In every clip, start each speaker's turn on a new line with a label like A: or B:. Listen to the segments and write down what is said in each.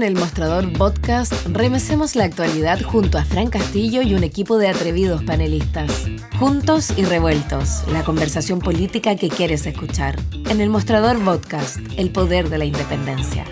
A: El Mostrador Podcast remecemos la actualidad junto a Fran Castillo y un equipo de atrevidos panelistas. Juntos y revueltos, la conversación política que quieres escuchar. En El Mostrador Podcast, el poder de la independencia.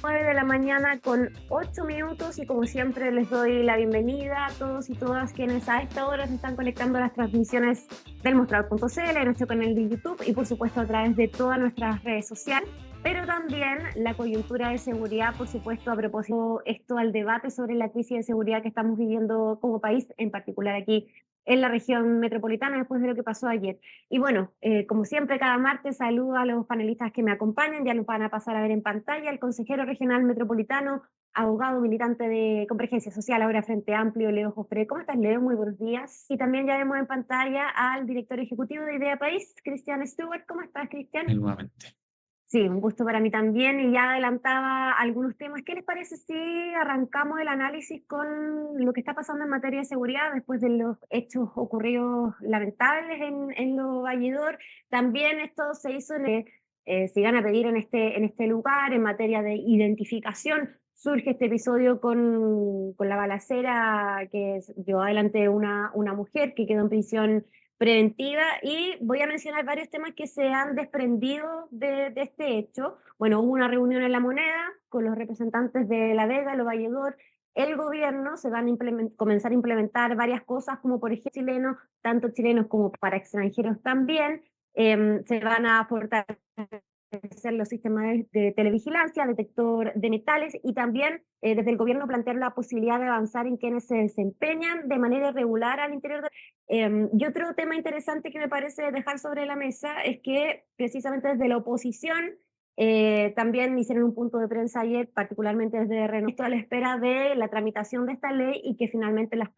B: De la mañana con 8 minutos y como siempre les doy la bienvenida a todos y todas quienes a esta hora se están conectando a las transmisiones del Mostrador.cl, en nuestro canal de YouTube y por supuesto a través de todas nuestras redes sociales, pero también la coyuntura de seguridad, por supuesto, a propósito esto al debate sobre la crisis de seguridad que estamos viviendo como país, en particular aquí en la región metropolitana después de lo que pasó ayer. Y bueno, como siempre, cada martes saludo a los panelistas que me acompañan, ya nos van a pasar a ver en pantalla, el consejero regional metropolitano, abogado militante de Convergencia Social, ahora Frente Amplio, Leo Jofre. ¿Cómo estás, Leo? Muy buenos días. Y también ya vemos en pantalla al director ejecutivo de Idea País, Cristian Stewart. ¿Cómo estás, Cristian?
C: Nuevamente.
B: Sí, un gusto para mí también y ya adelantaba algunos temas. ¿Qué les parece si arrancamos el análisis con lo que está pasando en materia de seguridad después de los hechos ocurridos lamentables en Lo Valledor? También esto se hizo, se iban a pedir en este lugar en materia de identificación. Surge este episodio con la balacera que llevó adelante una mujer que quedó en prisión preventiva, y voy a mencionar varios temas que se han desprendido de este hecho. Bueno, hubo una reunión en La Moneda con los representantes de La Vega, Lo Valledor, el gobierno. Se van a comenzar a implementar varias cosas, como por ejemplo chilenos, tanto chilenos como para extranjeros también. Se van a fortalecer los sistemas de televigilancia, detector de metales, y también desde el gobierno plantear la posibilidad de avanzar en quienes se desempeñan de manera irregular al interior de... Y otro tema interesante que me parece dejar sobre la mesa es que precisamente desde la oposición también hicieron un punto de prensa ayer, particularmente desde Renato, a la espera de la tramitación de esta ley y que finalmente las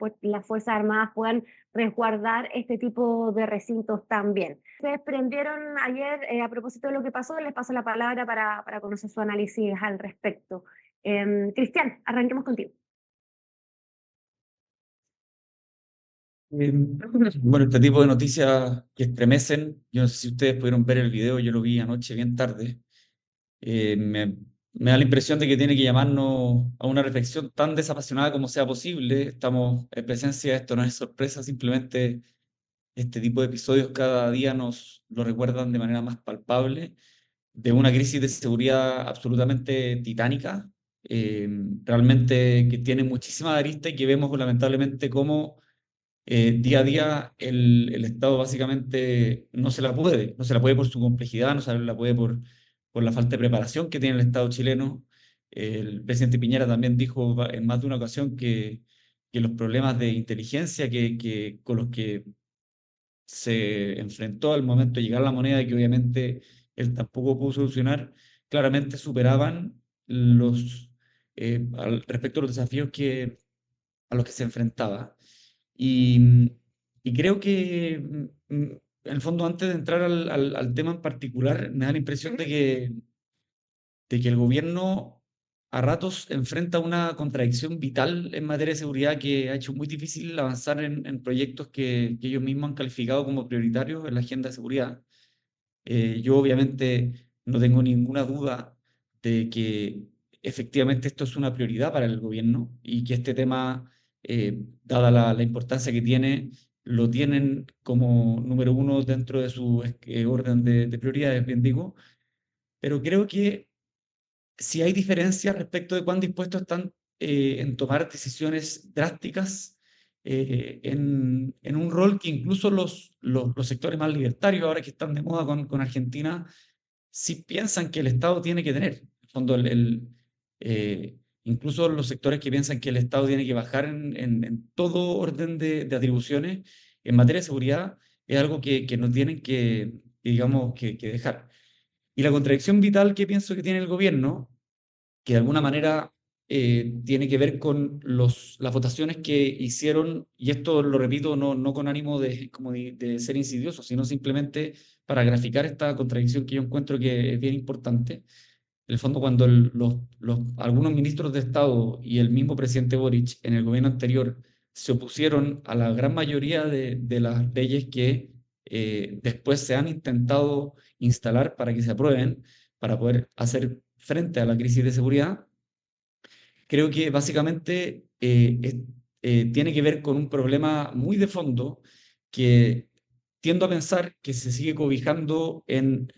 B: Fuerzas Armadas puedan resguardar este tipo de recintos también. Se desprendieron ayer, a propósito de lo que pasó, les paso la palabra para conocer su análisis al respecto. Cristian, arranquemos contigo.
C: Bueno, este tipo de noticias que estremecen, yo no sé si ustedes pudieron ver el video, yo lo vi anoche bien tarde, me da la impresión de que tiene que llamarnos a una reflexión tan desapasionada como sea posible. Estamos en presencia, esto no es sorpresa, simplemente este tipo de episodios cada día nos lo recuerdan de manera más palpable, de una crisis de seguridad absolutamente titánica, realmente que tiene muchísimas aristas y que vemos lamentablemente cómo día a día el Estado básicamente no se la puede por su complejidad, no se la puede por la falta de preparación que tiene el Estado chileno. El presidente Piñera también dijo en más de una ocasión que los problemas de inteligencia con los que se enfrentó al momento de llegar a la moneda y que obviamente él tampoco pudo solucionar, claramente superaban respecto a los desafíos a los que se enfrentaba. Y, y creo que, en el fondo, antes de entrar al tema en particular, me da la impresión de que el gobierno a ratos enfrenta una contradicción vital en materia de seguridad que ha hecho muy difícil avanzar en proyectos que ellos mismos han calificado como prioritarios en la agenda de seguridad. Yo obviamente no tengo ninguna duda de que efectivamente esto es una prioridad para el gobierno y que este tema, dada la importancia que tiene, lo tienen como número uno dentro de su orden de prioridades, bien digo, pero creo que si hay diferencias respecto de cuán dispuestos están en tomar decisiones drásticas en un rol que incluso los sectores más libertarios, ahora que están de moda con Argentina, sí piensan que el Estado tiene que tener. En el fondo, incluso los sectores que piensan que el Estado tiene que bajar en todo orden de atribuciones en materia de seguridad, es algo que no tienen digamos, que dejar. Y la contradicción vital que pienso que tiene el gobierno, que de alguna manera tiene que ver con las votaciones que hicieron, y esto lo repito no con ánimo de ser insidioso, sino simplemente para graficar esta contradicción que yo encuentro que es bien importante. En el fondo, cuando algunos ministros de Estado y el mismo presidente Boric en el gobierno anterior se opusieron a la gran mayoría de las leyes que después se han intentado instalar para que se aprueben, para poder hacer frente a la crisis de seguridad, creo que básicamente tiene que ver con un problema muy de fondo que tiendo a pensar que se sigue cobijando en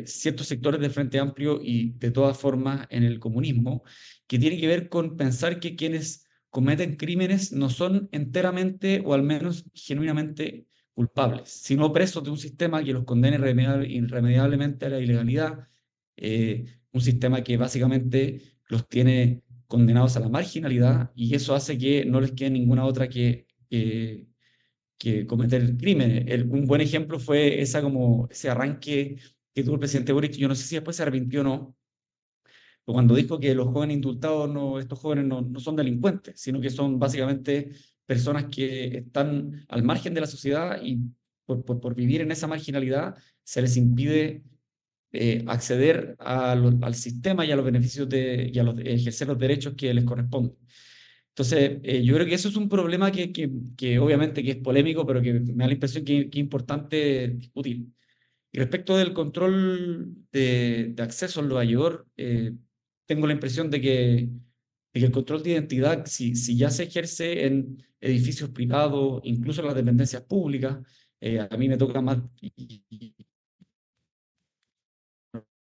C: ciertos sectores del Frente Amplio y de todas formas en el comunismo, que tiene que ver con pensar que quienes cometen crímenes no son enteramente o al menos genuinamente culpables, sino presos de un sistema que los condene irremediablemente a la ilegalidad, un sistema que básicamente los tiene condenados a la marginalidad y eso hace que no les quede ninguna otra que cometer crímenes. Un buen ejemplo fue ese arranque que tuvo el presidente Boric. Yo no sé si después se arrepintió o no, pero cuando dijo que los jóvenes indultados, estos jóvenes no son delincuentes, sino que son básicamente personas que están al margen de la sociedad y por vivir en esa marginalidad se les impide acceder al sistema y a los beneficios y a ejercer los derechos que les corresponden. Entonces, yo creo que eso es un problema que obviamente que es polémico, pero que me da la impresión que es importante discutir. Y respecto del control de acceso al Nueva York, tengo la impresión de que el control de identidad, si ya se ejerce en edificios privados, incluso en las dependencias públicas, a mí me toca más, y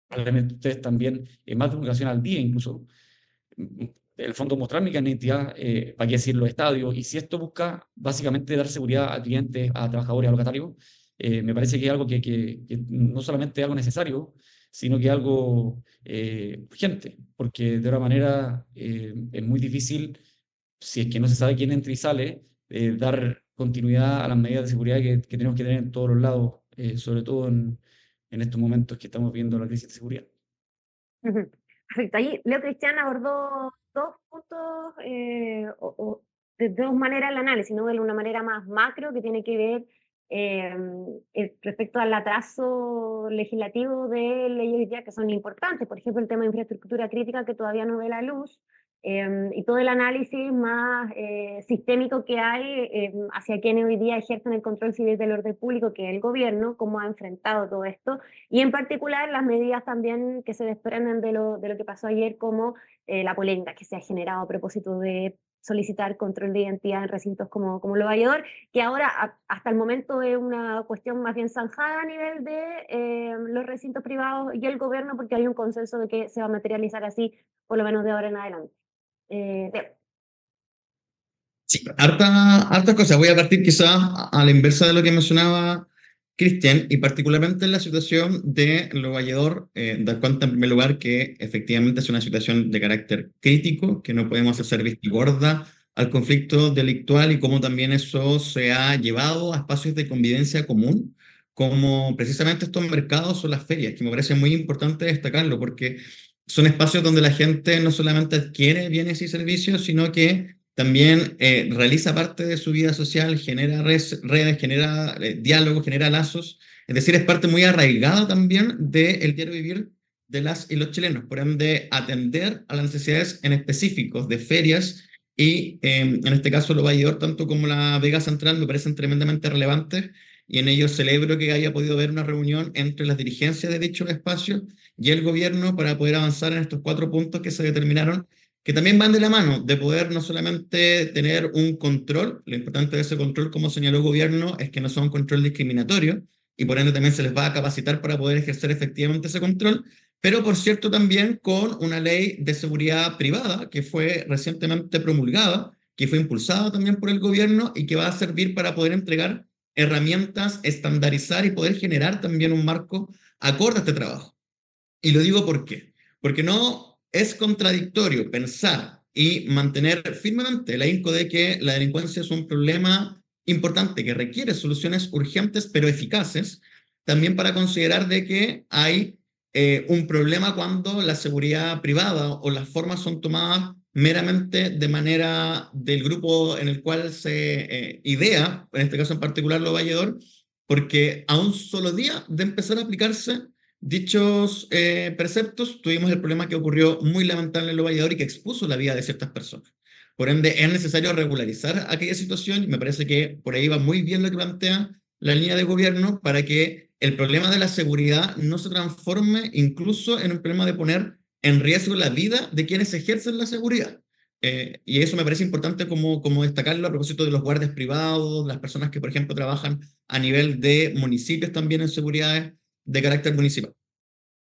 C: probablemente ustedes también, más de una ocasión al día incluso, el fondo mostrar mi identidad, para qué decir los estadios, y si esto busca básicamente dar seguridad a clientes, a trabajadores, a locatarios, me parece que es algo que no solamente es algo necesario, sino que es algo urgente, porque de otra manera es muy difícil, si es que no se sabe quién entra y sale, dar continuidad a las medidas de seguridad que tenemos que tener en todos los lados, sobre todo en estos momentos que estamos viendo la crisis de seguridad.
B: Ujú. Perfecto. Ahí Leo Cristian abordó dos puntos, de dos maneras el análisis, ¿no? De una manera más macro, que tiene que ver respecto al atraso legislativo de leyes hoy día que son importantes, por ejemplo, el tema de infraestructura crítica que todavía no ve la luz, y todo el análisis más sistémico que hay hacia quienes hoy día ejercen el control civil del orden público, que es el gobierno, cómo ha enfrentado todo esto, y en particular las medidas también que se desprenden de lo que pasó ayer, como la polémica que se ha generado a propósito de solicitar control de identidad en recintos como Lo Valledor, que ahora hasta el momento es una cuestión más bien zanjada a nivel de los recintos privados y el gobierno, porque hay un consenso de que se va a materializar así, por lo menos de ahora en adelante.
D: Sí, harta cosa. Voy a partir quizás a la inversa de lo que mencionaba Cristian, y particularmente en la situación de Lo Valledor, dar cuenta en primer lugar que efectivamente es una situación de carácter crítico, que no podemos hacer vista gorda al conflicto delictual y cómo también eso se ha llevado a espacios de convivencia común, como precisamente estos mercados o las ferias, que me parece muy importante destacarlo, porque son espacios donde la gente no solamente adquiere bienes y servicios, sino que también realiza parte de su vida social, genera redes, genera diálogos, genera lazos. Es decir, es parte muy arraigada también del diario vivir de las y los chilenos. Por ende, atender a las necesidades en específicos de ferias y, en este caso, Lo Valledor, tanto como la Vega Central, me parecen tremendamente relevantes, y en ello celebro que haya podido haber una reunión entre las dirigencias de dichos espacios y el gobierno para poder avanzar en estos 4 puntos que se determinaron, que también van de la mano de poder no solamente tener un control. Lo importante de ese control, como señaló el gobierno, es que no sea un control discriminatorio, y por ende también se les va a capacitar para poder ejercer efectivamente ese control, pero por cierto también con una ley de seguridad privada que fue recientemente promulgada, que fue impulsada también por el gobierno y que va a servir para poder entregar herramientas, estandarizar y poder generar también un marco acorde a este trabajo. Y lo digo ¿por qué? Porque no es contradictorio pensar y mantener firmemente el ahínco de que la delincuencia es un problema importante que requiere soluciones urgentes pero eficaces, también para considerar de que hay un problema cuando la seguridad privada o las formas son tomadas meramente de manera del grupo en el cual se idea, en este caso en particular Lo Valledor, porque a un solo día de empezar a aplicarse dichos preceptos, tuvimos el problema que ocurrió muy lamentable en Lo Valledor y que expuso la vida de ciertas personas. Por ende, es necesario regularizar aquella situación, y me parece que por ahí va muy bien lo que plantea la línea de gobierno para que el problema de la seguridad no se transforme incluso en un problema de poner en riesgo la vida de quienes ejercen la seguridad. Y eso me parece importante como destacarlo a propósito de los guardias privados, las personas que, por ejemplo, trabajan a nivel de municipios también en seguridades de carácter municipal.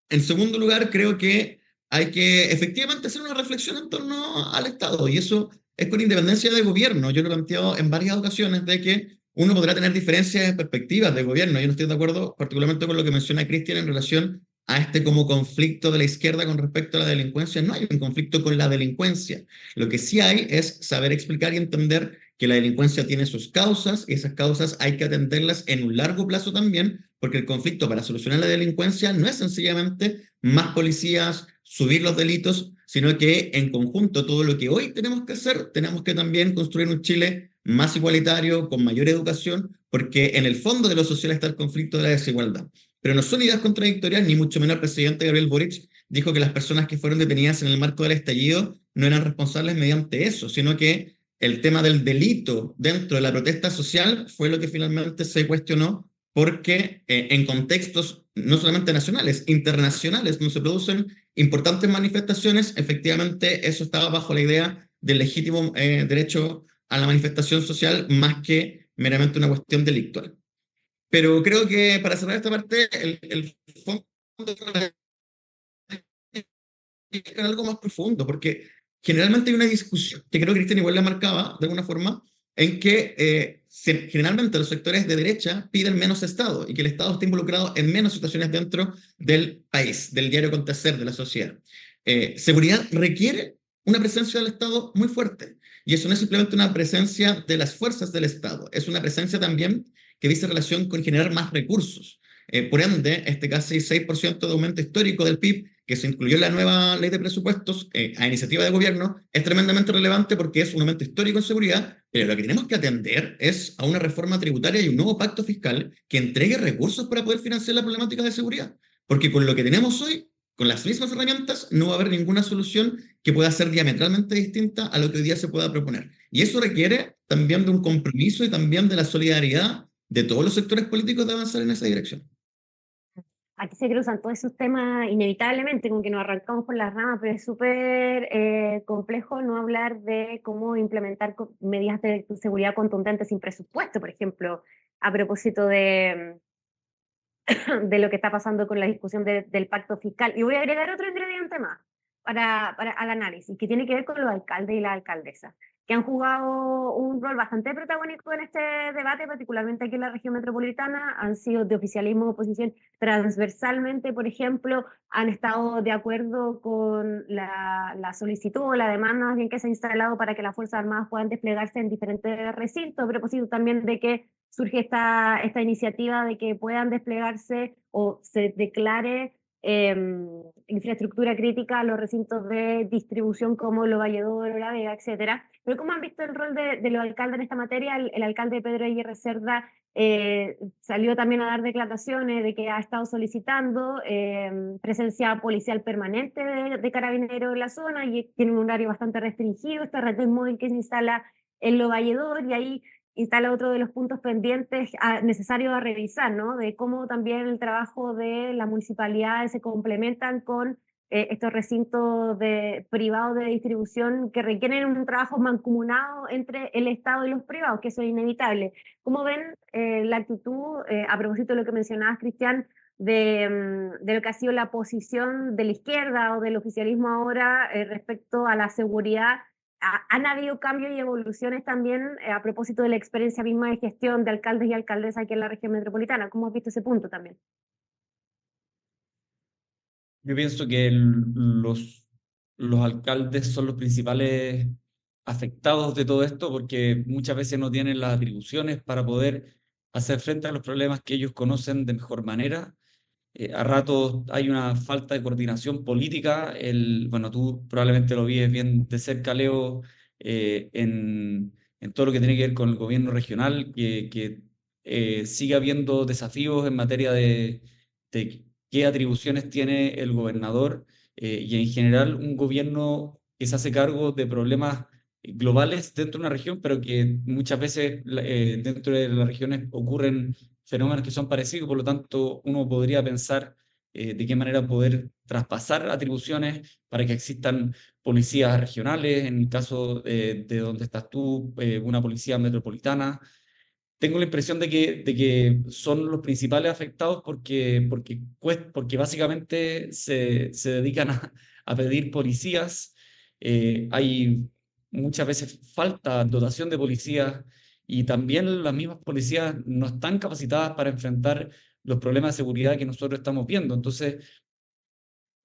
D: En segundo lugar, creo que hay que efectivamente hacer una reflexión en torno al Estado, y eso es con independencia de gobierno. Yo lo he planteado en varias ocasiones de que uno podrá tener diferencias de perspectivas de gobierno. Yo no estoy de acuerdo particularmente con lo que menciona Cristian en relación a este como conflicto de la izquierda con respecto a la delincuencia. No hay un conflicto con la delincuencia. Lo que sí hay es saber explicar y entender que la delincuencia tiene sus causas, y esas causas hay que atenderlas en un largo plazo también, porque el conflicto para solucionar la delincuencia no es sencillamente más policías, subir los delitos, sino que en conjunto todo lo que hoy tenemos que hacer, tenemos que también construir un Chile más igualitario, con mayor educación, porque en el fondo de lo social está el conflicto de la desigualdad. Pero no son ideas contradictorias, ni mucho menos el presidente Gabriel Boric dijo que las personas que fueron detenidas en el marco del estallido no eran responsables mediante eso, sino que el tema del delito dentro de la protesta social fue lo que finalmente se cuestionó, porque en contextos no solamente nacionales, internacionales, donde se producen importantes manifestaciones, efectivamente eso estaba bajo la idea del legítimo derecho a la manifestación social más que meramente una cuestión delictual. Pero creo que para cerrar esta parte, el fondo es algo más profundo, porque generalmente hay una discusión, que creo que Cristian igual la marcaba de alguna forma, en que generalmente los sectores de derecha piden menos Estado y que el Estado esté involucrado en menos situaciones dentro del país, del diario acontecer de la sociedad. Seguridad requiere una presencia del Estado muy fuerte, y eso no es simplemente una presencia de las fuerzas del Estado, es una presencia también que dice relación con generar más recursos. Por ende, este casi 6% de aumento histórico del PIB que se incluyó en la nueva ley de presupuestos a iniciativa de gobierno es tremendamente relevante porque es un aumento histórico en seguridad, pero lo que tenemos que atender es a una reforma tributaria y un nuevo pacto fiscal que entregue recursos para poder financiar la problemática de seguridad. Porque con lo que tenemos hoy, con las mismas herramientas, no va a haber ninguna solución que pueda ser diametralmente distinta a lo que hoy día se pueda proponer. Y eso requiere también de un compromiso y también de la solidaridad de todos los sectores políticos de avanzar en esa dirección.
B: Aquí se cruzan todos esos temas inevitablemente, como que nos arrancamos por las ramas, pero es súper complejo no hablar de cómo implementar medidas de seguridad contundentes sin presupuesto, por ejemplo, a propósito de lo que está pasando con la discusión del pacto fiscal. Y voy a agregar otro ingrediente más para al análisis, que tiene que ver con los alcaldes y las alcaldesas, que han jugado un rol bastante protagónico en este debate, particularmente aquí en la región metropolitana. Han sido de oficialismo, oposición, transversalmente, por ejemplo, han estado de acuerdo con la solicitud o la demanda más bien que se ha instalado para que las Fuerzas Armadas puedan desplegarse en diferentes recintos, a propósito también de que surge esta iniciativa de que puedan desplegarse o se declare infraestructura crítica a los recintos de distribución como Lo Valledor, La Vega, etcétera. Pero ¿cómo han visto el rol de los alcaldes en esta materia? El alcalde Pedro Aguirre Cerda salió también a dar declaraciones de que ha estado solicitando presencia policial permanente de carabineros en la zona, y tiene un horario bastante restringido, esta red móvil que se instala en Lo Valledor, y ahí instala otro de los puntos pendientes necesarios a revisar, ¿no? De cómo también el trabajo de las municipalidades se complementan con estos recintos privados de distribución que requieren un trabajo mancomunado entre el Estado y los privados, que eso es inevitable. ¿Cómo ven la actitud, a propósito de lo que mencionabas, Cristian, de lo que ha sido la posición de la izquierda o del oficialismo ahora respecto a la seguridad? ¿Han habido cambios y evoluciones también a propósito de la experiencia misma de gestión de alcaldes y alcaldesas aquí en la región metropolitana? ¿Cómo has visto ese punto también?
C: Yo pienso que los alcaldes son los principales afectados de todo esto porque muchas veces no tienen las atribuciones para poder hacer frente a los problemas que ellos conocen de mejor manera. A ratos hay una falta de coordinación política. Bueno, tú probablemente lo vives bien de cerca, Leo, en todo lo que tiene que ver con el gobierno regional, que sigue habiendo desafíos en materia de qué atribuciones tiene el gobernador, y en general un gobierno que se hace cargo de problemas globales dentro de una región, pero que muchas veces dentro de las regiones ocurren fenómenos que son parecidos, por lo tanto uno podría pensar de qué manera poder traspasar atribuciones para que existan policías regionales, en el caso de donde estás tú, una policía metropolitana. Tengo la impresión de que son los principales afectados porque básicamente se dedican a pedir policías. Hay muchas veces falta dotación de policías y también las mismas policías no están capacitadas para enfrentar los problemas de seguridad que nosotros estamos viendo. Entonces,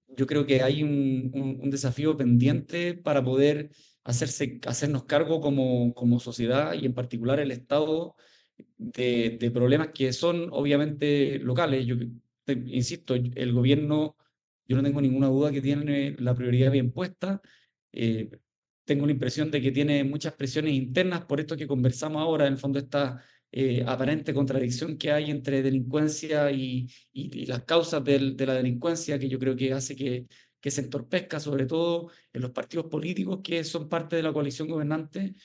C: yo creo que hay un desafío pendiente para poder hacernos cargo como sociedad y en particular el Estado de problemas que son obviamente locales. Yo insisto, el gobierno, yo no tengo ninguna duda que tiene la prioridad bien puesta. Eh, Tengo la impresión de que tiene muchas presiones internas por esto que conversamos ahora, en el fondo esta aparente contradicción que hay entre delincuencia y las causas de la delincuencia, que yo creo que hace que se entorpezca, sobre todo en los partidos políticos que son parte de la coalición gobernante.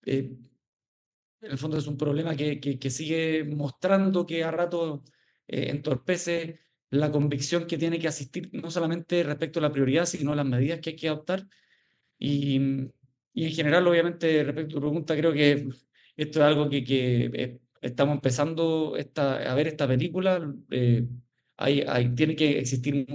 C: Eh, en el fondo es un problema que sigue mostrando que a rato entorpece la convicción que tiene que asistir no solamente respecto a la prioridad, sino a las medidas que hay que adoptar. Y, y en general, obviamente, respecto a tu pregunta, creo que esto es algo que estamos empezando a ver esta película. Tiene que existir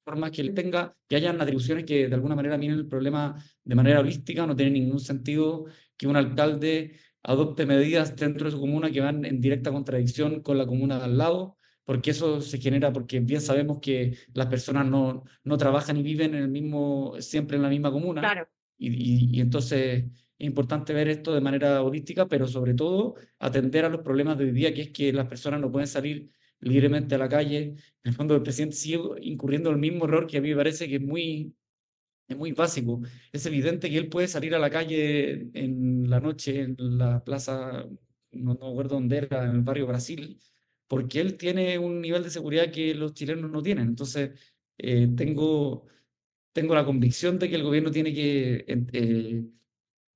C: formas que hayan atribuciones que de alguna manera miren el problema de manera holística. No tiene ningún sentido que un alcalde adopte medidas dentro de su comuna que van en directa contradicción con la comuna de al lado, porque eso se genera porque bien sabemos que las personas no trabajan y viven siempre en la misma comuna.
B: Claro.
C: Y entonces es importante ver esto de manera holística, pero sobre todo atender a los problemas de hoy día, que es que las personas no pueden salir libremente a la calle. En el fondo, el presidente sigue incurriendo en el mismo error que a mí me parece que es muy básico. Es evidente que él puede salir a la calle en la noche, en la plaza, no recuerdo dónde era, en el barrio Brasil, porque él tiene un nivel de seguridad que los chilenos no tienen. Entonces, tengo la convicción de que el gobierno tiene que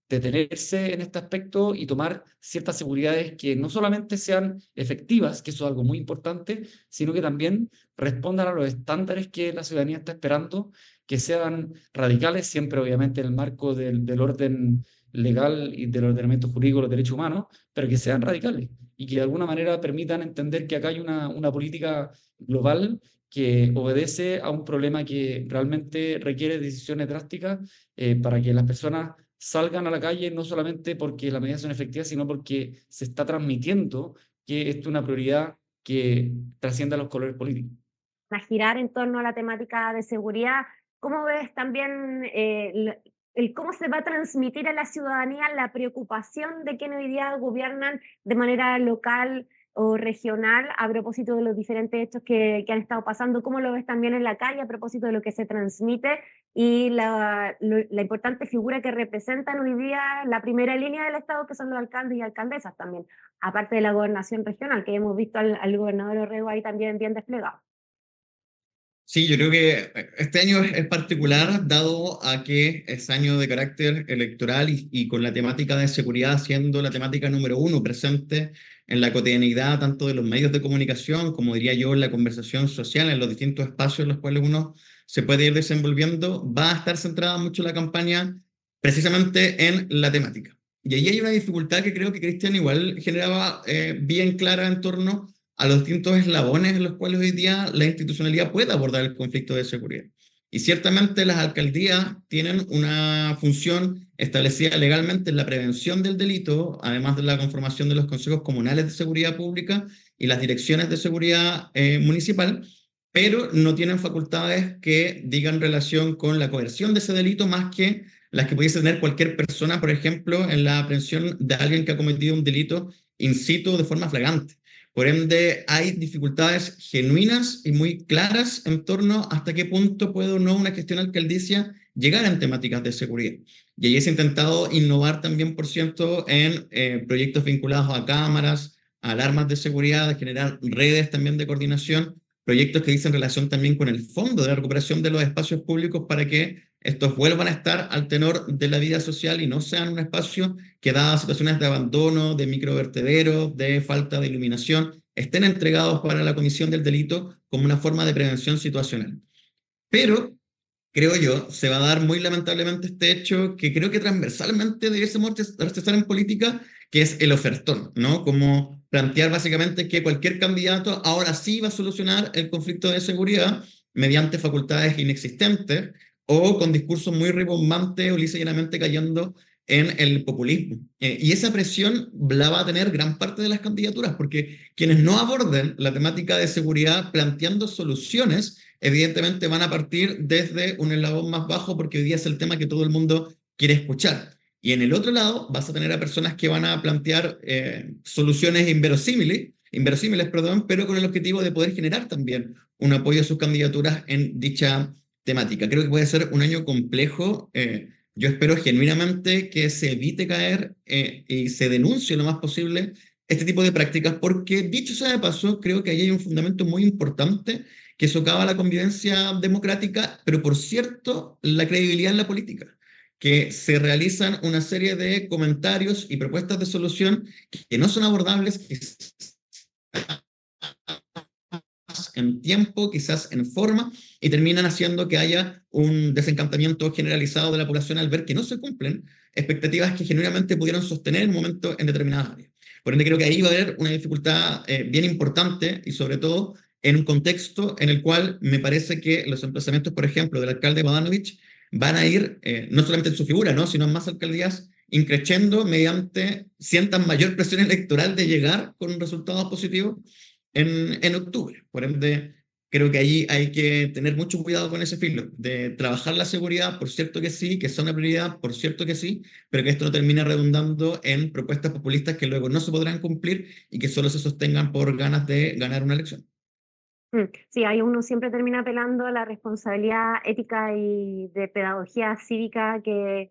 C: detenerse en este aspecto y tomar ciertas seguridades que no solamente sean efectivas, que eso es algo muy importante, sino que también respondan a los estándares que la ciudadanía está esperando, que sean radicales, siempre obviamente en el marco del orden legal y del ordenamiento jurídico de los derechos humanos, pero que sean radicales y que de alguna manera permitan entender que acá hay una política global que obedece a un problema que realmente requiere decisiones drásticas para que las personas salgan a la calle, no solamente porque las medidas son efectivas, sino porque se está transmitiendo que esto es una prioridad que trasciende a los colores políticos.
B: A girar en torno a la temática de seguridad. ¿Cómo ves también el cómo se va a transmitir a la ciudadanía la preocupación de quienes hoy día gobiernan de manera local o regional a propósito de los diferentes hechos que han estado pasando? ¿Cómo lo ves también en la calle a propósito de lo que se transmite y la importante figura que representan hoy día la primera línea del Estado, que son los alcaldes y alcaldesas también, aparte de la gobernación regional, que hemos visto al gobernador Orrego ahí también bien desplegado?
D: Sí, yo creo que este año es particular, dado a que es año de carácter electoral y con la temática de seguridad siendo la temática número uno presente en la cotidianidad tanto de los medios de comunicación, como diría yo, en la conversación social, en los distintos espacios en los cuales uno se puede ir desenvolviendo, va a estar centrada mucho la campaña precisamente en la temática. Y ahí hay una dificultad que creo que Cristian igual generaba bien clara en torno a los distintos eslabones en los cuales hoy día la institucionalidad puede abordar el conflicto de seguridad. Y ciertamente las alcaldías tienen una función establecida legalmente en la prevención del delito, además de la conformación de los consejos comunales de seguridad pública y las direcciones de seguridad municipal, pero no tienen facultades que digan relación con la coerción de ese delito más que las que pudiese tener cualquier persona, por ejemplo, en la aprehensión de alguien que ha cometido un delito in situ de forma flagrante. Por ende, hay dificultades genuinas y muy claras en torno hasta qué punto puede o no una gestión alcaldicia llegar en temáticas de seguridad. Y ahí se ha intentado innovar también, por cierto, en proyectos vinculados a cámaras, a alarmas de seguridad, a generar redes también de coordinación, proyectos que dicen relación también con el fondo de la recuperación de los espacios públicos para que estos vuelvan a estar al tenor de la vida social y no sean un espacio que, dadas situaciones de abandono, de microvertederos, de falta de iluminación, estén entregados para la comisión del delito como una forma de prevención situacional. Pero, creo yo, se va a dar muy lamentablemente este hecho que creo que transversalmente debiésemos rechazar en política, que es el ofertón, ¿no? Como plantear básicamente que cualquier candidato ahora sí va a solucionar el conflicto de seguridad mediante facultades inexistentes o con discursos muy rimbombantes o lisa y llanamente cayendo en el populismo. Y esa presión la va a tener gran parte de las candidaturas, porque quienes no aborden la temática de seguridad planteando soluciones, evidentemente van a partir desde un eslabón más bajo, porque hoy día es el tema que todo el mundo quiere escuchar. Y en el otro lado vas a tener a personas que van a plantear soluciones inverosímiles, perdón, pero con el objetivo de poder generar también un apoyo a sus candidaturas en dicha temática. Creo que puede ser un año complejo. Yo espero genuinamente que se evite caer y se denuncie lo más posible este tipo de prácticas, porque dicho sea de paso, creo que ahí hay un fundamento muy importante que socava la convivencia democrática, pero por cierto, la credibilidad en la política, que se realizan una serie de comentarios y propuestas de solución que no son abordables, quizás en tiempo, quizás en forma, y terminan haciendo que haya un desencantamiento generalizado de la población al ver que no se cumplen expectativas que genuinamente pudieron sostener en un momento en determinadas áreas. Por ende, creo que ahí va a haber una dificultad bien importante y sobre todo en un contexto en el cual me parece que los emplazamientos, por ejemplo, del alcalde Bodanovich van a ir, no solamente en su figura, ¿no?, sino en más alcaldías, increciendo mediante sientan mayor presión electoral de llegar con un resultado positivo en octubre. Por ende, creo que ahí hay que tener mucho cuidado con ese filo, de trabajar la seguridad, por cierto que sí, que sea una prioridad, por cierto que sí, pero que esto no termine redundando en propuestas populistas que luego no se podrán cumplir y que solo se sostengan por ganas de ganar una elección.
B: Sí, ahí uno siempre termina apelando a la responsabilidad ética y de pedagogía cívica que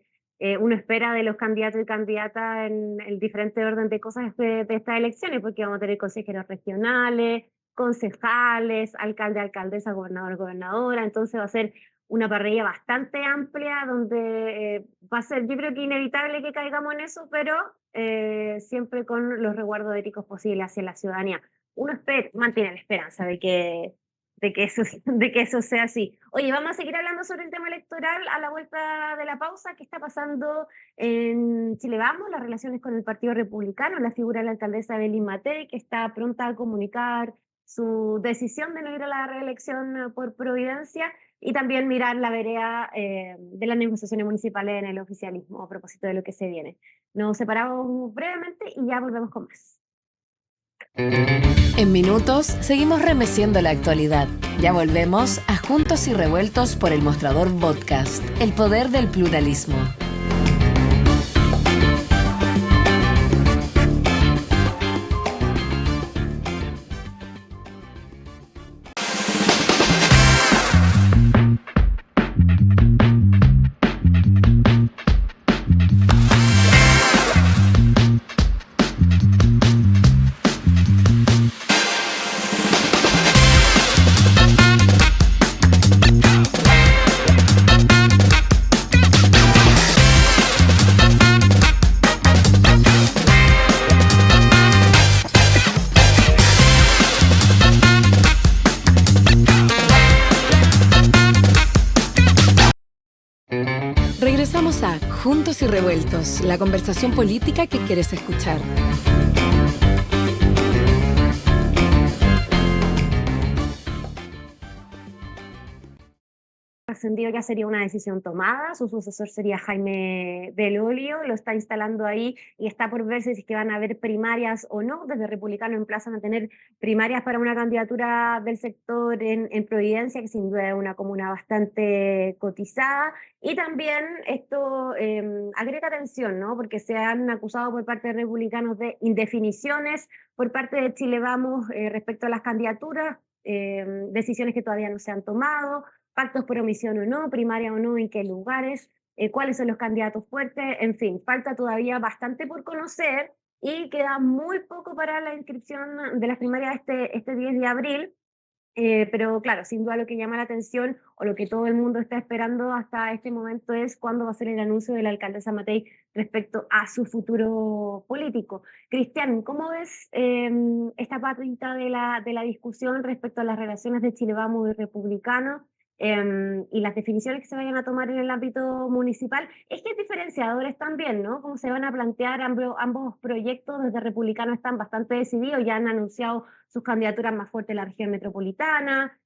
B: uno espera de los candidatos y candidatas en el diferente orden de cosas de estas elecciones, porque vamos a tener consejeros regionales, concejales, alcalde, alcaldesa, gobernador, gobernadora, entonces va a ser una parrilla bastante amplia donde va a ser, yo creo que inevitable que caigamos en eso, pero siempre con los resguardos éticos posibles hacia la ciudadanía. Uno mantiene la esperanza de que eso sea así. Oye, vamos a seguir hablando sobre el tema electoral a la vuelta de la pausa. ¿Qué está pasando en Chile Vamos? Las relaciones con el Partido Republicano, la figura de la alcaldesa Evelyn Matei, que está pronta a comunicar su decisión de no ir a la reelección por Providencia, y también mirar la vereda de las negociaciones municipales en el oficialismo a propósito de lo que se viene. Nos separamos brevemente y ya volvemos con más.
A: En minutos seguimos remeciendo la actualidad. Ya volvemos a Juntos y Revueltos por El Mostrador Podcast, el poder del pluralismo. Regresamos a Juntos y Revueltos, la conversación política que quieres escuchar.
B: Trascendido ya sería una decisión tomada, su sucesor sería Jaime Belolio, lo está instalando ahí y está por verse si es que van a haber primarias o no. Desde Republicano emplazan a tener primarias para una candidatura del sector en Providencia, que sin duda es una comuna bastante cotizada, y también esto agrega tensión, ¿no?, porque se han acusado por parte de republicanos de indefiniciones por parte de Chile Vamos respecto a las candidaturas, decisiones que todavía no se han tomado, pactos por omisión o no, primaria o no, en qué lugares, cuáles son los candidatos fuertes, en fin, falta todavía bastante por conocer y queda muy poco para la inscripción de las primarias este 10 de abril. Pero claro, sin duda lo que llama la atención o lo que todo el mundo está esperando hasta este momento es cuándo va a ser el anuncio de la alcaldesa Matei respecto a su futuro político. Cristian, ¿cómo ves esta patita de la discusión respecto a las relaciones de Chile Vamos y Republicano y las definiciones que se vayan a tomar en el ámbito municipal? Es que es diferenciadores también, ¿no? Cómo se van a plantear ambos proyectos. Desde Republicano están bastante decididos, ya han anunciado sus candidaturas más fuertes en la región metropolitana,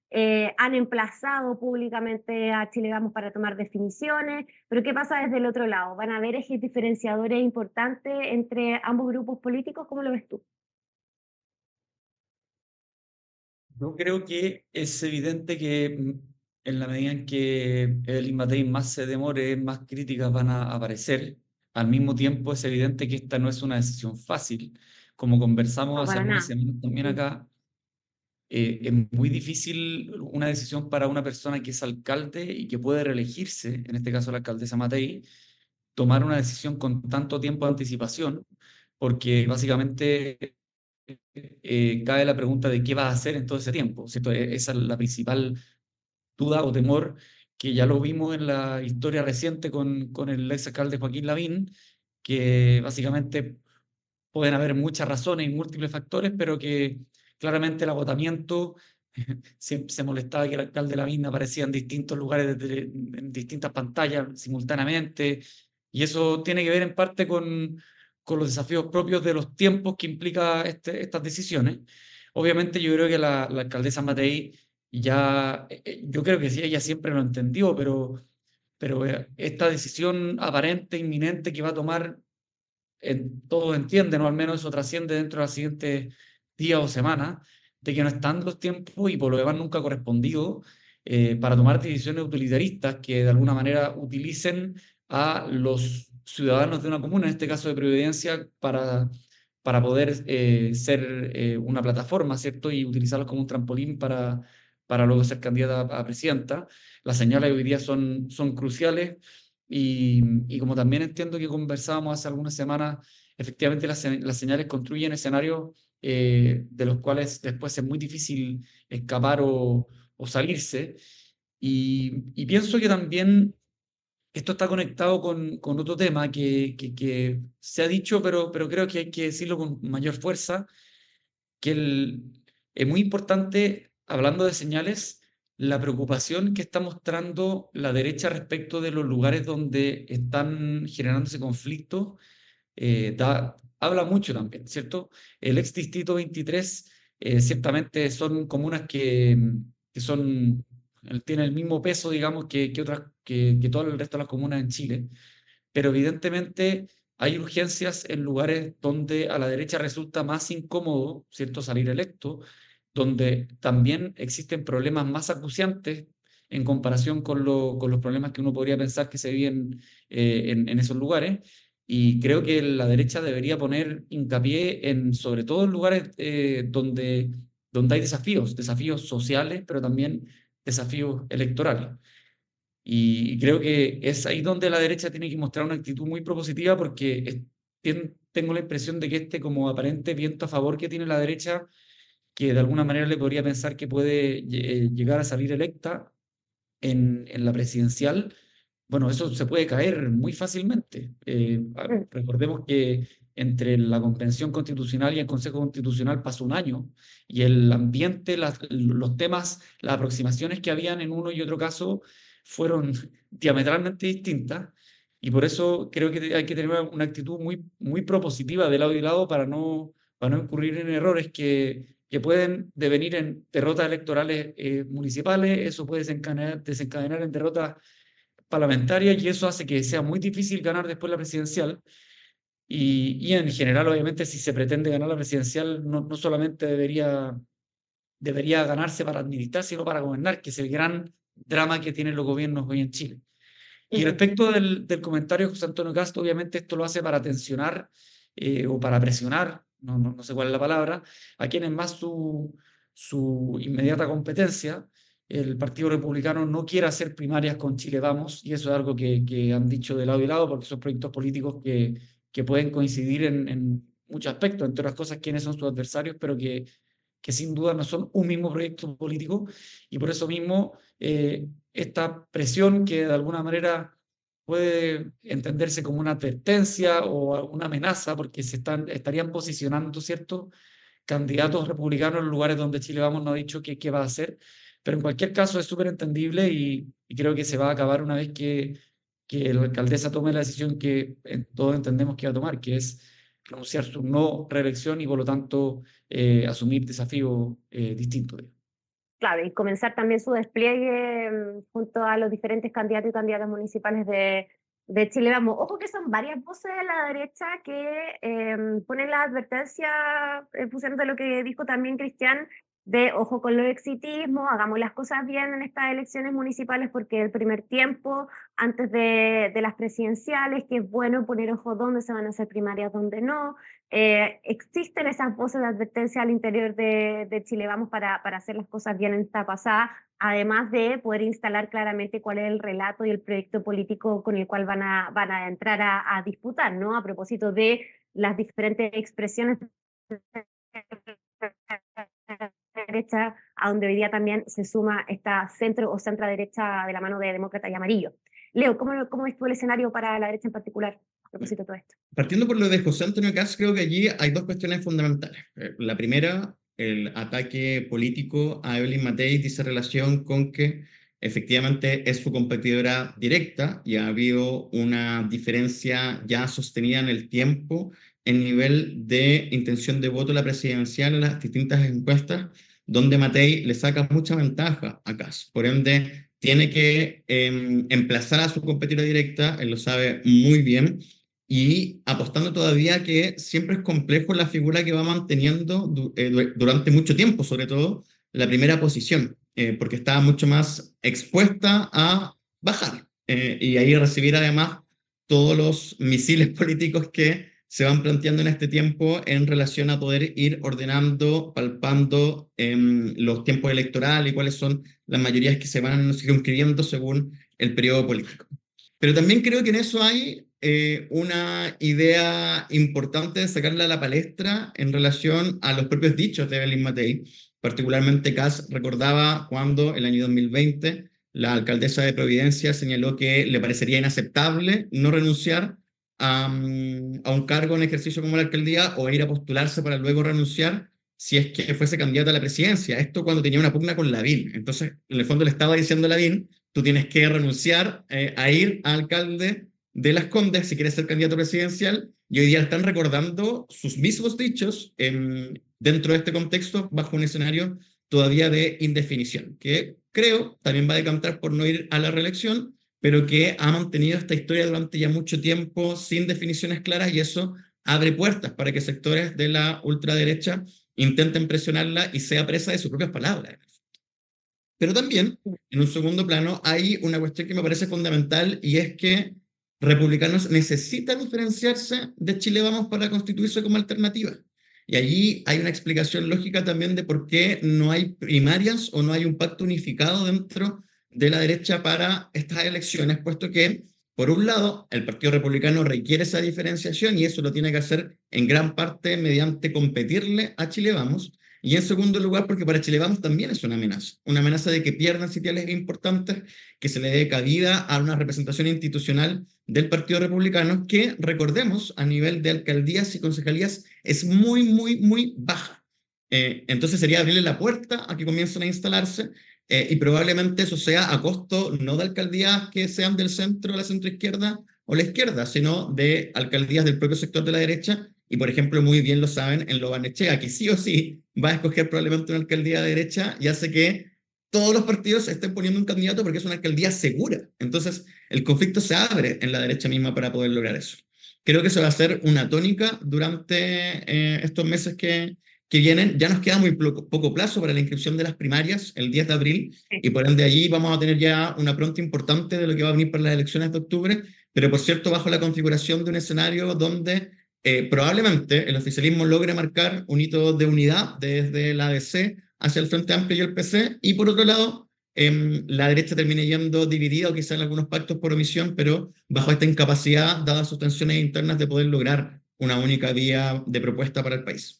B: han emplazado públicamente a Chile Vamos para tomar definiciones, pero ¿qué pasa desde el otro lado? ¿Van a haber ejes diferenciadores importantes entre ambos grupos políticos? ¿Cómo lo ves tú?
C: Yo creo que es evidente que en la medida en que el Matei más se demore, más críticas van a aparecer. Al mismo tiempo, es evidente que esta no es una decisión fácil. Como conversamos
B: No,
C: hace
B: para
C: algunas
B: nada.
C: semanas también
B: Mm.
C: acá, es muy difícil una decisión para una persona que es alcalde y que puede reelegirse, en este caso la alcaldesa Matei, tomar una decisión con tanto tiempo de anticipación, porque básicamente cae la pregunta de qué va a hacer en todo ese tiempo, ¿cierto? Esa es la principal duda o temor que ya lo vimos en la historia reciente con el ex alcalde Joaquín Lavín, que básicamente pueden haber muchas razones y múltiples factores, pero que claramente el agotamiento se molestaba que el alcalde Lavín aparecía en distintos lugares, en distintas pantallas simultáneamente, y eso tiene que ver en parte con los desafíos propios de los tiempos que implica estas decisiones. Obviamente yo creo que la alcaldesa Matei ya, yo creo que sí, ella siempre lo entendió, pero esta decisión aparente, inminente que va a tomar, todos entienden, o al menos eso trasciende dentro de los siguientes días o semanas, de que no están los tiempos y por lo demás nunca ha correspondido para tomar decisiones utilitaristas que de alguna manera utilicen a los ciudadanos de una comuna, en este caso de Providencia, para poder ser una plataforma, ¿cierto? Y utilizarlos como un trampolín para luego ser candidata a presidenta. Las señales hoy día son cruciales y como también entiendo que conversábamos hace algunas semanas, efectivamente las señales construyen escenarios de los cuales después es muy difícil escapar o salirse. Y pienso que también esto está conectado con otro tema que se ha dicho, pero creo que hay que decirlo con mayor fuerza, que es muy importante, hablando de señales, la preocupación que está mostrando la derecha respecto de los lugares donde están generándose conflictos, habla mucho también, ¿cierto? El ex Distrito 23 ciertamente son comunas que tienen el mismo peso, digamos, que todo el resto de las comunas en Chile, pero evidentemente hay urgencias en lugares donde a la derecha resulta más incómodo, ¿cierto?, salir electo, donde también existen problemas más acuciantes en comparación con los problemas que uno podría pensar que se viven en esos lugares. Y creo que la derecha debería poner hincapié en, sobre todo en lugares donde hay desafíos sociales, pero también desafíos electorales. Y creo que es ahí donde la derecha tiene que mostrar una actitud muy propositiva porque tengo la impresión de que como aparente viento a favor que tiene la derecha, que de alguna manera le podría pensar que puede llegar a salir electa en la presidencial, bueno, eso se puede caer muy fácilmente.
B: Mm.
C: Recordemos que entre la Convención Constitucional y el Consejo Constitucional pasó un año y el ambiente, los temas, las aproximaciones que habían en uno y otro caso fueron diametralmente distintas y por eso creo que hay que tener una actitud muy, muy propositiva de lado y lado para no incurrir en errores que pueden devenir en derrotas electorales municipales, eso puede desencadenar en derrotas parlamentarias y eso hace que sea muy difícil ganar después la presidencial. Y en general, obviamente, si se pretende ganar la presidencial, no solamente debería ganarse para administrar, sino para gobernar, que es el gran drama que tienen los gobiernos hoy en Chile. Y
B: Ujú.
C: respecto del comentario de José Antonio Cast, obviamente esto lo hace para tensionar o para presionar, no sé cuál es la palabra, a quien es más su inmediata competencia. El Partido Republicano no quiere hacer primarias con Chile Vamos, y eso es algo que han dicho de lado y lado, porque son proyectos políticos que pueden coincidir en muchos aspectos, entre otras cosas, quiénes son sus adversarios, pero que que sin duda no son un mismo proyecto político, y por eso mismo esta presión que de alguna manera puede entenderse como una advertencia o una amenaza, porque estarían posicionando ciertos candidatos republicanos en lugares donde Chile Vamos no ha dicho qué va a hacer, pero en cualquier caso es súper entendible y creo que se va a acabar una vez que la alcaldesa tome la decisión que todos entendemos que va a tomar, que es renunciar su no reelección y por lo tanto asumir desafíos distintos.
B: Claro, y comenzar también su despliegue junto a los diferentes candidatos y candidatas municipales de Chile Vamos. Ojo que son varias voces de la derecha que ponen la advertencia, en función de lo que dijo también Cristian, de ojo con los exitismos, hagamos las cosas bien en estas elecciones municipales porque el primer tiempo, antes de las presidenciales, que es bueno poner ojo dónde se van a hacer primarias, dónde no. Existen esas voces de advertencia al interior de Chile Vamos para hacer las cosas bien en esta pasada, además de poder instalar claramente cuál es el relato y el proyecto político con el cual van a entrar a disputar, ¿no? A propósito de las diferentes expresiones derecha, a donde hoy día también se suma esta centro o centro derecha de la mano de Demócrata y Amarillo. Leo, ¿cómo ves tú el escenario para la derecha en particular a propósito de todo esto?
D: Partiendo por lo de José Antonio Kast, creo que allí hay dos cuestiones fundamentales. La primera, el ataque político a Evelyn Matei dice relación con que efectivamente es su competidora directa y ha habido una diferencia ya sostenida en el tiempo en nivel de intención de voto a la presidencial en las distintas encuestas, donde Matei le saca mucha ventaja a Kast. Por ende, tiene que emplazar a su competidora directa, él lo sabe muy bien, y apostando todavía que siempre es complejo la figura que va manteniendo durante mucho tiempo, sobre todo la primera posición, porque estaba mucho más expuesta a bajar y ahí recibir además todos los misiles políticos que se van planteando en este tiempo en relación a poder ir ordenando, palpando los tiempos electorales y cuáles son las mayorías que se van circunscribiendo según el periodo político. Pero también creo que en eso hay una idea importante de sacarla a la palestra en relación a los propios dichos de Evelyn Matei. Particularmente Kast recordaba cuando el año 2020 la alcaldesa de Providencia señaló que le parecería inaceptable no renunciar a un cargo en ejercicio como la alcaldía o ir a postularse para luego renunciar si es que fuese candidata a la presidencia. Esto cuando tenía una pugna con Lavín. Entonces, en el fondo le estaba diciendo a Lavín, tú tienes que renunciar a ir a alcalde de Las Condes si quieres ser candidato presidencial, y hoy día están recordando sus mismos dichos dentro de este contexto, bajo un escenario todavía de indefinición, que creo también va a decantar por no ir a la reelección, pero que ha mantenido esta historia durante ya mucho tiempo sin definiciones claras, y eso abre puertas para que sectores de la ultraderecha intenten presionarla y sea presa de sus propias palabras. Pero también, en un segundo plano, hay una cuestión que me parece fundamental, y es que republicanos necesitan diferenciarse de Chile Vamos para constituirse como alternativa. Y allí hay una explicación lógica también de por qué no hay primarias o no hay un pacto unificado dentro de la derecha para estas elecciones, puesto que, por un lado, el Partido Republicano requiere esa diferenciación y eso lo tiene que hacer en gran parte mediante competirle a Chile Vamos, y en segundo lugar porque para Chile Vamos también es una amenaza de que pierdan sitiales importantes, que se le dé cabida a una representación institucional del Partido Republicano que, recordemos, a nivel de alcaldías y concejalías es muy, muy, muy baja. Entonces sería abrirle la puerta a que comiencen a instalarse, y probablemente eso sea a costo no de alcaldías que sean del centro, la centroizquierda o la izquierda, sino de alcaldías del propio sector de la derecha. Y, por ejemplo, muy bien lo saben en Lo Barnechea, que sí o sí va a escoger probablemente una alcaldía de derecha y hace que todos los partidos estén poniendo un candidato porque es una alcaldía segura. Entonces, el conflicto se abre en la derecha misma para poder lograr eso. Creo que eso va a ser una tónica durante estos meses que vienen. Ya nos queda muy poco plazo para la inscripción de las primarias, el 10 de abril, y por ende allí vamos a tener ya una pronta importante de lo que va a venir para las elecciones de octubre, pero por cierto bajo la configuración de un escenario donde probablemente el oficialismo logre marcar un hito de unidad desde la ADC hacia el Frente Amplio y el PC, y por otro lado la derecha termine yendo dividida o quizá en algunos pactos por omisión, pero bajo esta incapacidad, dadas sus tensiones internas, de poder lograr una única vía de propuesta para el país.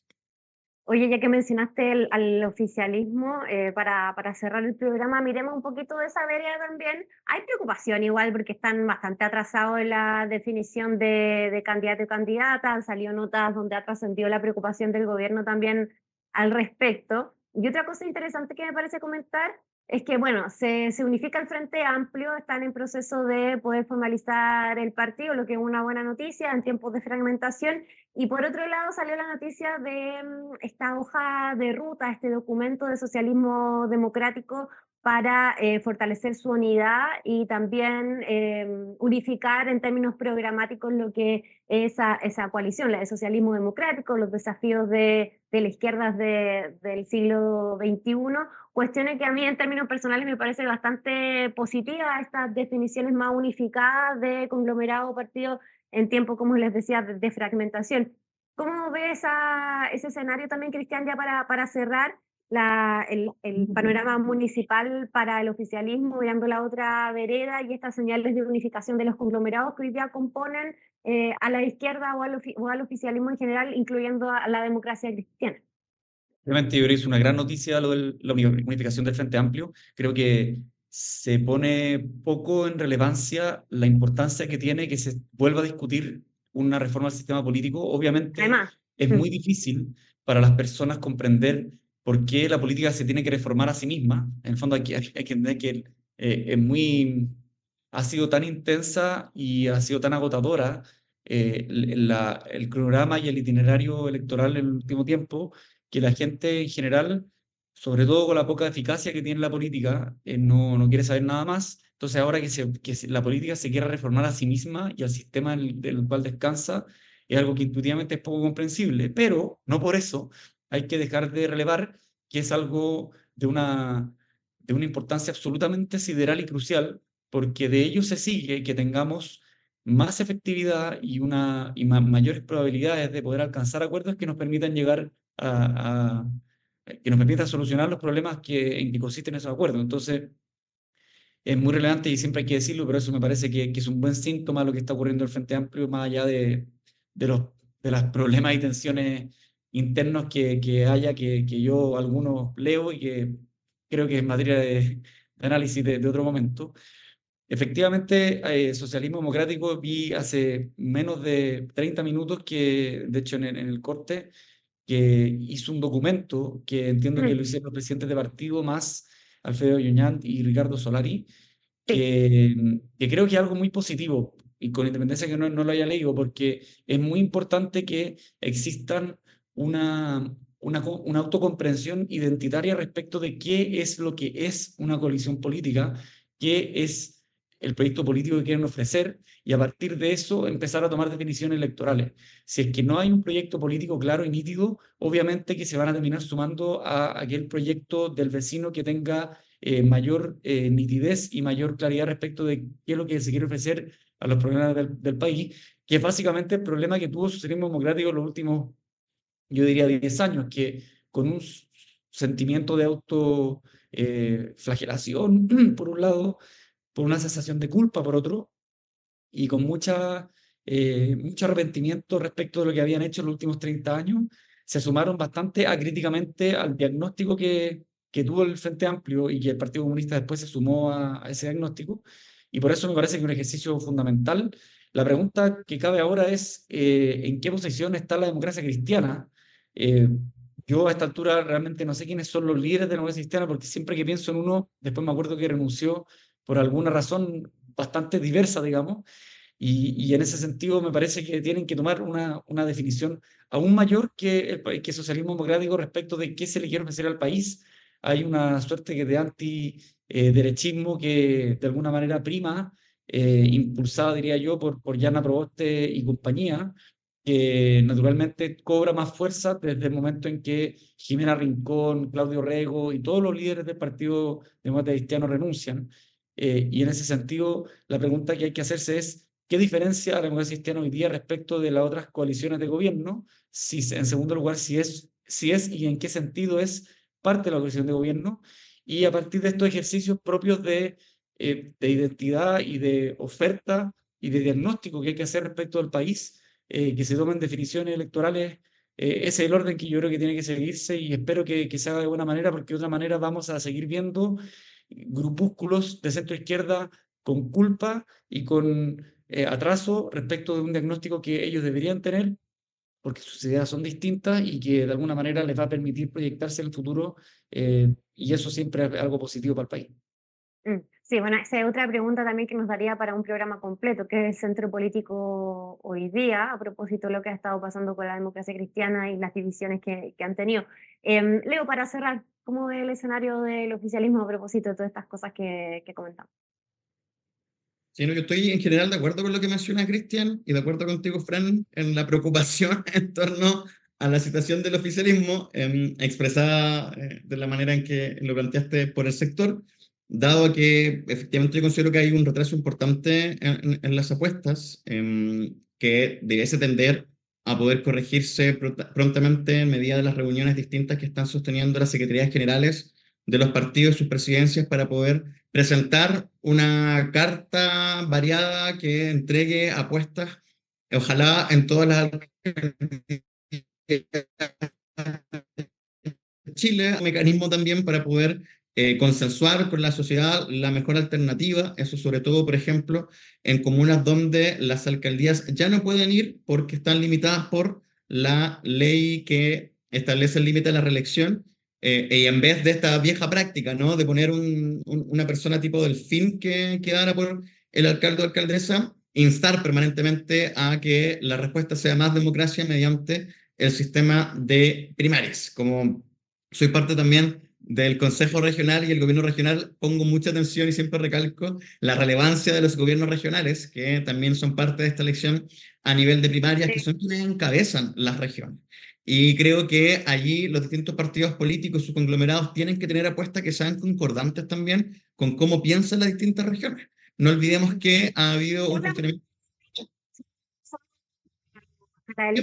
B: Oye, ya que mencionaste al oficialismo, para cerrar el programa, miremos un poquito de esa vereda también. Hay preocupación igual porque están bastante atrasados en la definición de candidato y candidata. Han salido notas donde ha trascendido la preocupación del gobierno también al respecto. Y otra cosa interesante que me parece comentar es que, bueno, se unifica el Frente Amplio, están en proceso de poder formalizar el partido, lo que es una buena noticia en tiempos de fragmentación. Y por otro lado salió la noticia de esta hoja de ruta, este documento de socialismo democrático para fortalecer su unidad y también unificar en términos programáticos lo que es esa coalición, la de socialismo democrático, los desafíos de la izquierda del siglo XXI, cuestiones que a mí en términos personales me parece bastante positiva, estas definiciones más unificadas de conglomerado o partido en tiempo, como les decía, de fragmentación. ¿Cómo ves ese escenario también, Cristian, ya para cerrar el panorama municipal para el oficialismo, mirando la otra vereda y estas señales de unificación de los conglomerados que hoy día componen a la izquierda o al oficialismo en general, incluyendo a la democracia cristiana?
C: Realmente yo creo que es una gran noticia lo de la unificación del Frente Amplio. Creo que se pone poco en relevancia la importancia que tiene que se vuelva a discutir una reforma al sistema político. Obviamente
B: Además,
C: es muy difícil para las personas comprender por qué la política se tiene que reformar a sí misma. En el fondo hay que entender que ha sido tan intensa y ha sido tan agotadora el cronograma y el itinerario electoral en el último tiempo que la gente en general, sobre todo con la poca eficacia que tiene la política, no quiere saber nada más. Entonces ahora la política se quiera reformar a sí misma y al sistema del cual descansa, es algo que intuitivamente es poco comprensible, pero no por eso hay que dejar de relevar que es algo de una importancia absolutamente sideral y crucial, porque de ello se sigue que tengamos más efectividad mayores probabilidades de poder alcanzar acuerdos que nos permitan llegar que nos permita solucionar los problemas en que consisten esos acuerdos. Entonces, es muy relevante y siempre hay que decirlo, pero eso me parece que es un buen síntoma de lo que está ocurriendo en el Frente Amplio, más allá de los problemas y tensiones internos que haya, que yo algunos leo y que creo que es materia de análisis de otro momento. Efectivamente, Socialismo Democrático vi hace menos de 30 minutos que, de hecho, en el corte, que hizo un documento que entiendo que lo hicieron los presidentes de partido más Alfredo Yuñán y Ricardo Solari,
B: sí.
C: que creo que es algo muy positivo, y con independencia que no lo haya leído, porque es muy importante que existan una autocomprensión identitaria respecto de qué es lo que es una coalición política, qué es el proyecto político que quieren ofrecer, y a partir de eso empezar a tomar definiciones electorales. Si es que no hay un proyecto político claro y nítido, obviamente que se van a terminar sumando a aquel proyecto del vecino que tenga mayor nitidez y mayor claridad respecto de qué es lo que se quiere ofrecer a los problemas del país, que es básicamente el problema que tuvo el socialismo democrático en los últimos, yo diría, 10 años, que con un sentimiento de flagelación, por un lado, por una sensación de culpa, por otro, y con mucho arrepentimiento respecto de lo que habían hecho en los últimos 30 años, se sumaron bastante críticamente al diagnóstico que tuvo el Frente Amplio y que el Partido Comunista después se sumó a ese diagnóstico. Y por eso me parece que es un ejercicio fundamental. La pregunta que cabe ahora es, ¿en qué posición está la democracia cristiana? Eh, yo a esta altura realmente no sé quiénes son los líderes de la democracia cristiana, porque siempre que pienso en uno, después me acuerdo que renunció por alguna razón bastante diversa, digamos, y en ese sentido me parece que tienen que tomar una definición aún mayor que socialismo democrático respecto de qué se le quiere ofrecer al país. Hay una suerte de anti-derechismo que de alguna manera prima, impulsada, diría yo, por Jana Proboste y compañía, que naturalmente cobra más fuerza desde el momento en que Jimena Rincón, Claudio Rego y todos los líderes del Partido Demócrata Cristiano renuncian. Y en ese sentido, la pregunta que hay que hacerse es, ¿qué diferencia la democracia cristiana hoy día respecto de las otras coaliciones de gobierno? En segundo lugar, si es y en qué sentido es parte de la coalición de gobierno. Y a partir de estos ejercicios propios de identidad y de oferta y de diagnóstico que hay que hacer respecto del país, que se tomen definiciones electorales ese es el orden que yo creo que tiene que seguirse y espero que se haga de buena manera, porque de otra manera vamos a seguir viendo grupúsculos de centro izquierda con culpa y con atraso respecto de un diagnóstico que ellos deberían tener, porque sus ideas son distintas y que de alguna manera les va a permitir proyectarse en el futuro, y eso siempre es algo positivo para el país.
B: Sí, bueno, esa es otra pregunta también que nos daría para un programa completo, que es el centro político hoy día, a propósito de lo que ha estado pasando con la democracia cristiana y las divisiones que han tenido. Leo, para cerrar, ¿cómo ve el escenario del oficialismo a propósito de todas estas cosas que comentamos?
D: Sí, no, yo estoy en general de acuerdo con lo que menciona Cristian y de acuerdo contigo, Fran, en la preocupación en torno a la situación del oficialismo, expresada de la manera en que lo planteaste por el sector, dado que efectivamente yo considero que hay un retraso importante en las apuestas, que debiese tender a poder corregirse prontamente en medida de las reuniones distintas que están sosteniendo las secretarías generales de los partidos y sus presidencias para poder presentar una carta variada que entregue apuestas, ojalá en todas las Chile, un mecanismo también para poder consensuar con la sociedad la mejor alternativa, eso sobre todo, por ejemplo, en comunas donde las alcaldías ya no pueden ir porque están limitadas por la ley que establece el límite de la reelección, y en vez de esta vieja práctica, ¿no?, de poner una persona tipo delfín que quedara por el alcalde o alcaldesa, instar permanentemente a que la respuesta sea más democracia mediante el sistema de primarias. Como soy parte también del Consejo Regional y el Gobierno Regional, pongo mucha atención y siempre recalco la relevancia de los gobiernos regionales, que también son parte de esta elección a nivel de primarias, que son quienes encabezan las regiones. Y creo que allí los distintos partidos políticos, sus conglomerados, tienen que tener apuestas que sean concordantes también con cómo piensan las distintas regiones. No olvidemos que ha habido un funcionamiento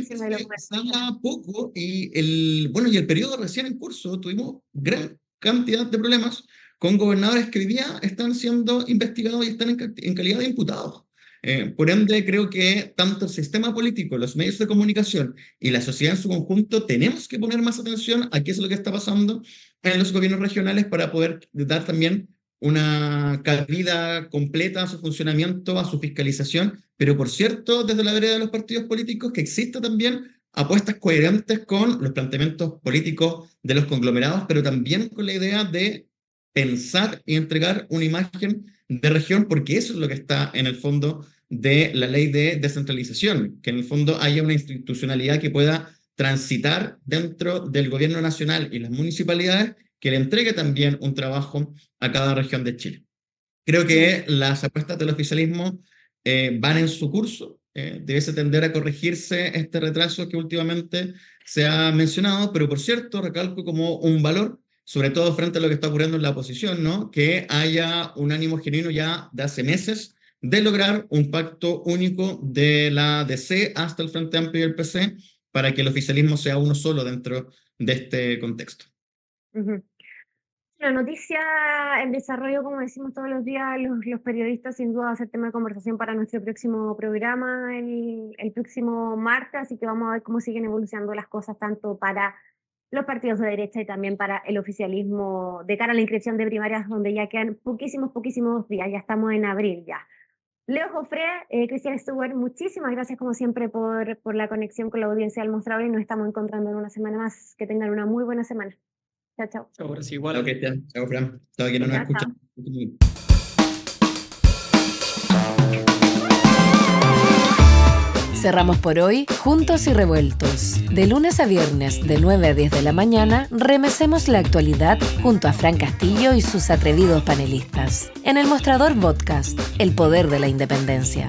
D: se habla poco y el periodo recién en curso tuvimos gran cantidad de problemas con gobernadores que hoy día están siendo investigados y están en calidad de imputados. Por ende, creo que tanto el sistema político, los medios de comunicación y la sociedad en su conjunto tenemos que poner más atención a qué es lo que está pasando en los gobiernos regionales para poder dar también una cabida completa a su funcionamiento, a su fiscalización, pero por cierto, desde la vereda de los partidos políticos, que exista también apuestas coherentes con los planteamientos políticos de los conglomerados, pero también con la idea de pensar y entregar una imagen de región, porque eso es lo que está en el fondo de la ley de descentralización, que en el fondo haya una institucionalidad que pueda transitar dentro del gobierno nacional y las municipalidades, que le entregue también un trabajo a cada región de Chile. Creo que las apuestas del oficialismo van en su curso, debiese tender a corregirse este retraso que últimamente se ha mencionado, pero por cierto, recalco como un valor, sobre todo frente a lo que está ocurriendo en la oposición, ¿no?, que haya un ánimo genuino ya de hace meses de lograr un pacto único de la DC hasta el Frente Amplio y el PC para que el oficialismo sea uno solo dentro de este contexto.
B: La noticia, el desarrollo, como decimos todos los días, los periodistas sin duda va a ser tema de conversación para nuestro próximo programa el próximo martes, así que vamos a ver cómo siguen evolucionando las cosas tanto para los partidos de derecha y también para el oficialismo de cara a la inscripción de primarias, donde ya quedan poquísimos días, ya estamos en abril ya. Leo Jofré, Cristian Stewart, muchísimas gracias como siempre por la conexión con la audiencia del Mostrador y nos estamos encontrando en una semana más. Que tengan una muy buena semana. Chao, chao.
C: Ahora sí, igual.
D: Chao, Cristian. Chao, Fran. Chao, quien no nos escucha.
A: Cerramos por hoy Juntos y Revueltos. De lunes a viernes, de 9 a 10 de la mañana, remecemos la actualidad junto a Fran Castillo y sus atrevidos panelistas. En el Mostrador Podcast, el poder de la independencia.